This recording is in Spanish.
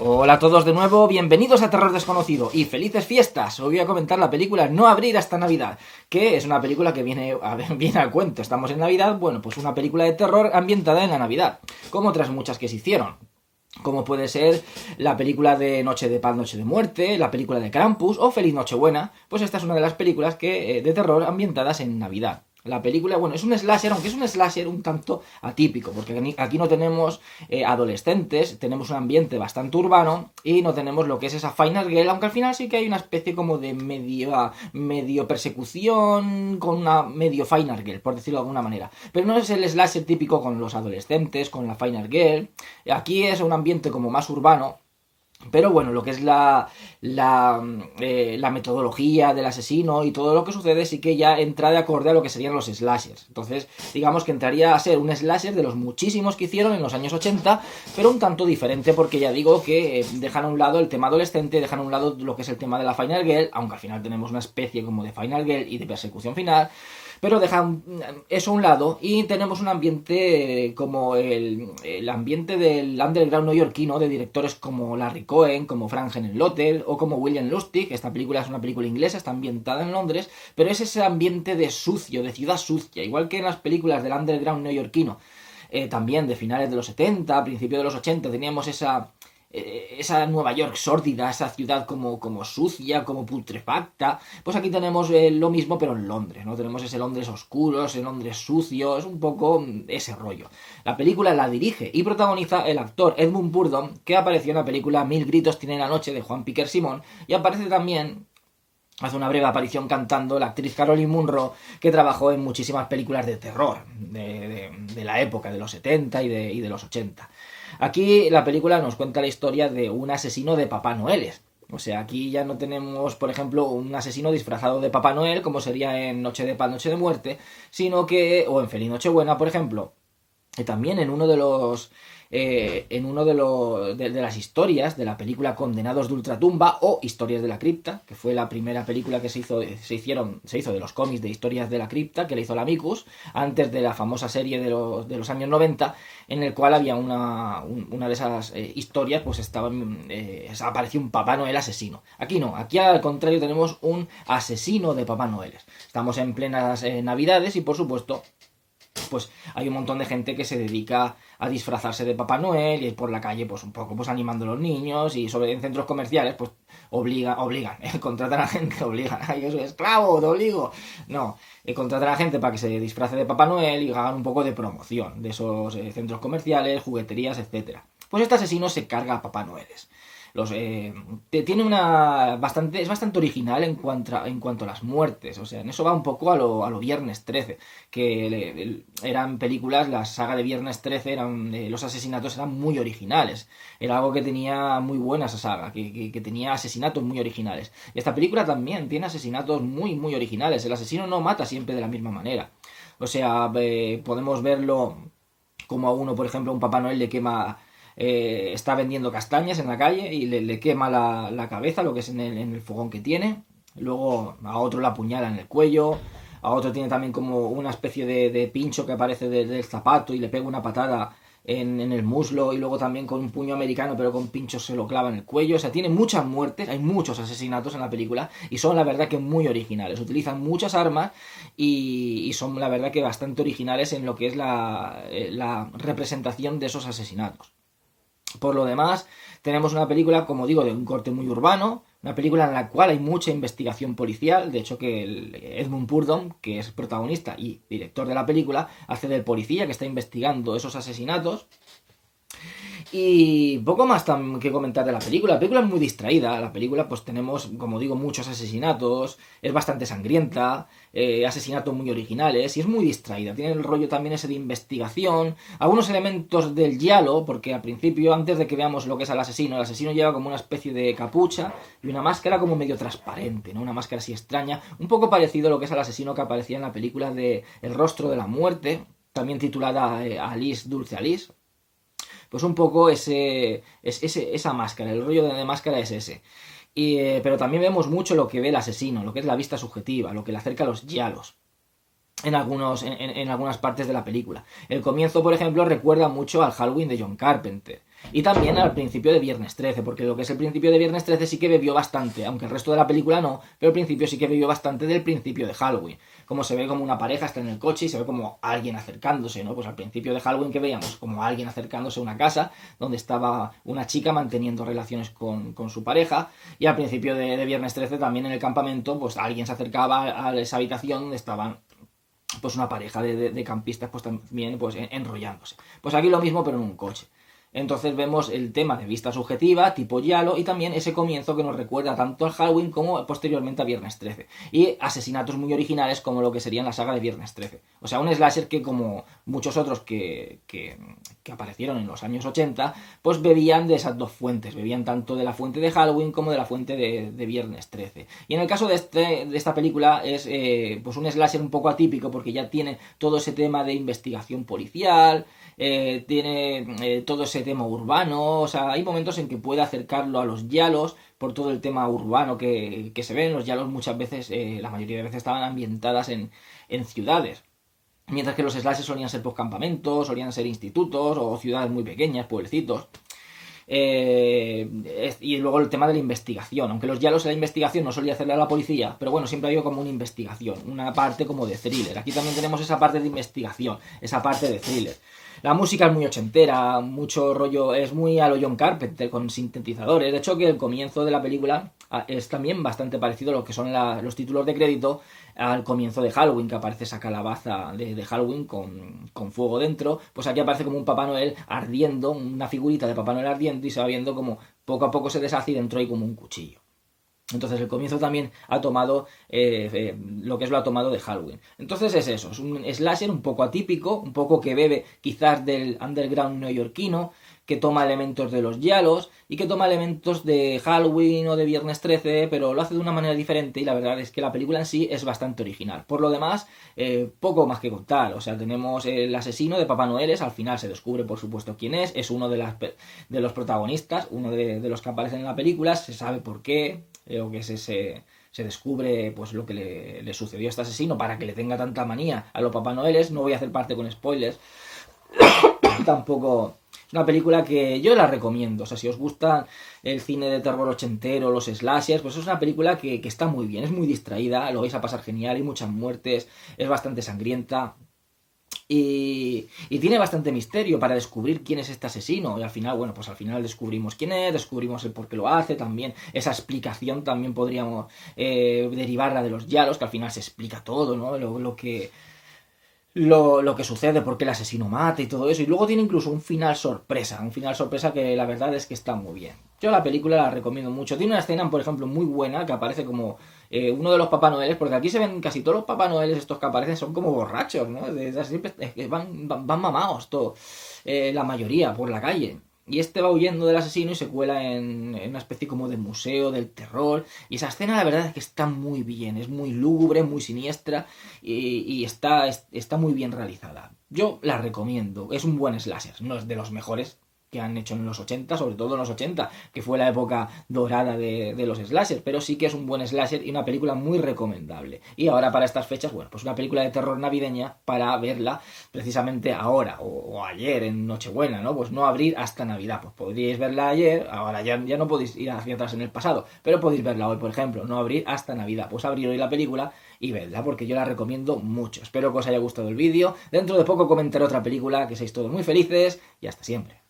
Hola a todos de nuevo, bienvenidos a Terror Desconocido y felices fiestas. Hoy voy a comentar la película No abrir hasta Navidad, que es una película que viene al cuento. Estamos en Navidad, bueno, pues una película de terror ambientada en la Navidad, como otras muchas que se hicieron. Como puede ser la película de Noche de Paz, Noche de Muerte, la película de Krampus o Feliz Nochebuena. Pues esta es una de las películas de terror ambientadas en Navidad. La película, bueno, es un slasher, aunque es un slasher un tanto atípico, porque aquí no tenemos adolescentes, tenemos un ambiente bastante urbano y no tenemos lo que es esa Final Girl, aunque al final sí que hay una especie como de medio persecución con una medio Final Girl, por decirlo de alguna manera. Pero no es el slasher típico con los adolescentes, con la Final Girl. Aquí es un ambiente como más urbano. Pero bueno, lo que es la metodología del asesino y todo lo que sucede sí que ya entra de acorde a lo que serían los slashers. Entonces, digamos que entraría a ser un slasher de los muchísimos que hicieron en los años 80, pero un tanto diferente porque ya digo que dejan a un lado el tema adolescente, dejan a un lado lo que es el tema de la Final Girl, aunque al final tenemos una especie como de Final Girl y de persecución final. Pero dejan eso a un lado y tenemos un ambiente como el ambiente del underground neoyorquino de directores como Larry Cohen, como Frank Henenlotter o como William Lustig. Esta película es una película inglesa, está ambientada en Londres, pero es ese ambiente de sucio, de ciudad sucia, igual que en las películas del underground neoyorquino. También de finales de los 70, principios de los 80, teníamos esa Nueva York sórdida, esa ciudad como sucia, como putrefacta. Pues aquí tenemos lo mismo, pero en Londres, ¿no? Tenemos ese Londres oscuro, ese Londres sucio, es un poco ese rollo. La película la dirige y protagoniza el actor Edmund Purdom, que apareció en la película Mil gritos tiene la noche de Juan Piquer Simón, y aparece también, hace una breve aparición cantando, la actriz Caroline Munro, que trabajó en muchísimas películas de terror de la época, de los 70 y de los 80. Aquí la película nos cuenta la historia de un asesino de Papá Noeles. O sea, aquí ya no tenemos, por ejemplo, un asesino disfrazado de Papá Noel, como sería en Noche de Paz, Noche de Muerte, sino que, o en Feliz Nochebuena, por ejemplo, y también en uno de las historias de la película Condenados de Ultratumba o Historias de la Cripta, que fue la primera película que se hizo de los cómics de Historias de la Cripta, que le hizo la Amicus, antes de la famosa serie de los años 90, en el cual había una de esas historias, pues apareció un Papá Noel asesino. Aquí no, aquí al contrario tenemos un asesino de Papá Noel. Estamos en plenas Navidades y por supuesto pues hay un montón de gente que se dedica a disfrazarse de Papá Noel y ir por la calle pues un poco pues animando a los niños, y sobre en centros comerciales pues obligan, contratan a gente, obligan, ay, yo soy esclavo, te obligo. No, contratan a gente para que se disfrace de Papá Noel y hagan un poco de promoción de esos centros comerciales, jugueterías, etcétera. Pues este asesino se carga a Papá Noeles. Tiene es bastante original en cuanto a las muertes. O sea, en eso va un poco a lo Viernes 13, que eran películas, la saga de Viernes 13 los asesinatos eran muy originales. Era algo que tenía muy buena esa saga, que tenía asesinatos muy originales. Y esta película también tiene asesinatos muy muy originales. El asesino no mata siempre de la misma manera. O sea, podemos verlo como a uno, por ejemplo, a un Papá Noel le quema, está vendiendo castañas en la calle y le quema la cabeza, lo que es en el fogón que tiene. Luego a otro la apuñala en el cuello, a otro tiene también como una especie de pincho que aparece del zapato y le pega una patada en el muslo, y luego también con un puño americano pero con pinchos se lo clava en el cuello. O sea, tiene muchas muertes, hay muchos asesinatos en la película y son la verdad que muy originales. Utilizan muchas armas y son la verdad que bastante originales en lo que es la representación de esos asesinatos. Por lo demás, tenemos una película, como digo, de un corte muy urbano, una película en la cual hay mucha investigación policial. De hecho, que Edmund Purdom, que es protagonista y director de la película, hace del policía que está investigando esos asesinatos. Y poco más que comentar de la película. La película es muy distraída. La película, pues tenemos, como digo, muchos asesinatos. Es bastante sangrienta. Asesinatos muy originales. Y es muy distraída. Tiene el rollo también ese de investigación. Algunos elementos del giallo, porque al principio, antes de que veamos lo que es el asesino lleva como una especie de capucha y una máscara como medio transparente, ¿no? Una máscara así extraña. Un poco parecido a lo que es el asesino que aparecía en la película de El rostro de la muerte, también titulada Alice, Dulce Alice. Pues un poco esa máscara, el rollo de máscara es ese. Pero también vemos mucho lo que ve el asesino, lo que es la vista subjetiva, lo que le acerca a los giallos en algunas partes de la película. El comienzo, por ejemplo, recuerda mucho al Halloween de John Carpenter. Y también al principio de Viernes 13, porque lo que es el principio de Viernes 13 sí que bebió bastante, aunque el resto de la película no, pero al principio sí que bebió bastante del principio de Halloween. Como se ve como una pareja está en el coche y se ve como alguien acercándose, ¿no? Pues al principio de Halloween que veíamos como alguien acercándose a una casa donde estaba una chica manteniendo relaciones con su pareja, y al principio de Viernes 13 también en el campamento pues alguien se acercaba a esa habitación donde estaban pues una pareja de campistas pues también pues enrollándose. Pues aquí lo mismo pero en un coche. Entonces vemos el tema de vista subjetiva, tipo giallo, y también ese comienzo que nos recuerda tanto al Halloween como posteriormente a Viernes 13. Y asesinatos muy originales como lo que sería en la saga de Viernes 13. O sea, un slasher que como muchos otros que aparecieron en los años 80, pues bebían de esas dos fuentes. Bebían tanto de la fuente de Halloween como de la fuente de Viernes 13. Y en el caso de esta película es pues un slasher un poco atípico porque ya tiene todo ese tema de investigación policial, tiene todo ese tema urbano, o sea, hay momentos en que puede acercarlo a los giallos por todo el tema urbano que se ven. Los giallos muchas veces, la mayoría de veces estaban ambientadas en ciudades, mientras que los slashers solían ser pues campamentos, solían ser institutos o ciudades muy pequeñas, pueblecitos. Y luego el tema de la investigación, aunque los giallos en la investigación no solía hacerle a la policía, pero bueno, siempre ha habido como una investigación, una parte como de thriller. Aquí también tenemos esa parte de investigación, esa parte de thriller. La música es muy ochentera, mucho rollo, es muy a lo John Carpenter, con sintetizadores. De hecho, que el comienzo de la película es también bastante parecido a lo que son los títulos de crédito al comienzo de Halloween, que aparece esa calabaza de Halloween con fuego dentro. Pues aquí aparece como un Papá Noel ardiendo, una figurita de Papá Noel ardiendo, y se va viendo como poco a poco se deshace y dentro hay como un cuchillo. Entonces el comienzo también ha tomado lo que es lo ha tomado de Halloween. Entonces es eso, es un slasher un poco atípico, un poco que bebe quizás del underground neoyorquino, que toma elementos de los giallos y que toma elementos de Halloween o de Viernes 13, pero lo hace de una manera diferente, y la verdad es que la película en sí es bastante original. Por lo demás, poco más que contar. O sea, tenemos el asesino de Papá Noel, al final se descubre por supuesto quién es uno de los protagonistas, uno de los que aparecen en la película, se sabe por qué, o que se descubre pues lo que le sucedió a este asesino para que le tenga tanta manía a los Papá Noeles. No voy a hacer parte con spoilers. Tampoco es una película que yo la recomiendo. O sea, si os gusta el cine de terror ochentero, los slashers, pues es una película que está muy bien, es muy distraída, lo vais a pasar genial, hay muchas muertes, es bastante sangrienta. Y tiene bastante misterio para descubrir quién es este asesino. Y al final, bueno, pues al final descubrimos quién es, descubrimos el por qué lo hace también. Esa explicación también podríamos derivarla de los giallos, que al final se explica todo, ¿no? Lo que sucede, por qué el asesino mata y todo eso. Y luego tiene incluso un final sorpresa que la verdad es que está muy bien. Yo la película la recomiendo mucho. Tiene una escena, por ejemplo, muy buena, que aparece como uno de los Papá Noeles, porque aquí se ven casi todos los Papá Noeles estos que aparecen son como borrachos, ¿no? Siempre van mamados, todo, la mayoría, por la calle. Y este va huyendo del asesino y se cuela en una especie como de museo del terror. Y esa escena la verdad es que está muy bien, es muy lúgubre, muy siniestra, y está muy bien realizada. Yo la recomiendo, es un buen slasher, no es de los mejores que han hecho en los 80, sobre todo en los 80, que fue la época dorada de los slashers, pero sí que es un buen slasher y una película muy recomendable. Y ahora para estas fechas, bueno, pues una película de terror navideña para verla precisamente ahora o ayer en Nochebuena, ¿no? Pues no abrir hasta Navidad, pues podríais verla ayer, ahora ya no podéis ir hacia atrás en el pasado, pero podéis verla hoy, por ejemplo, no abrir hasta Navidad, pues abrir hoy la película y vedla, porque yo la recomiendo mucho. Espero que os haya gustado el vídeo. Dentro de poco comentaré otra película, que seáis todos muy felices y hasta siempre.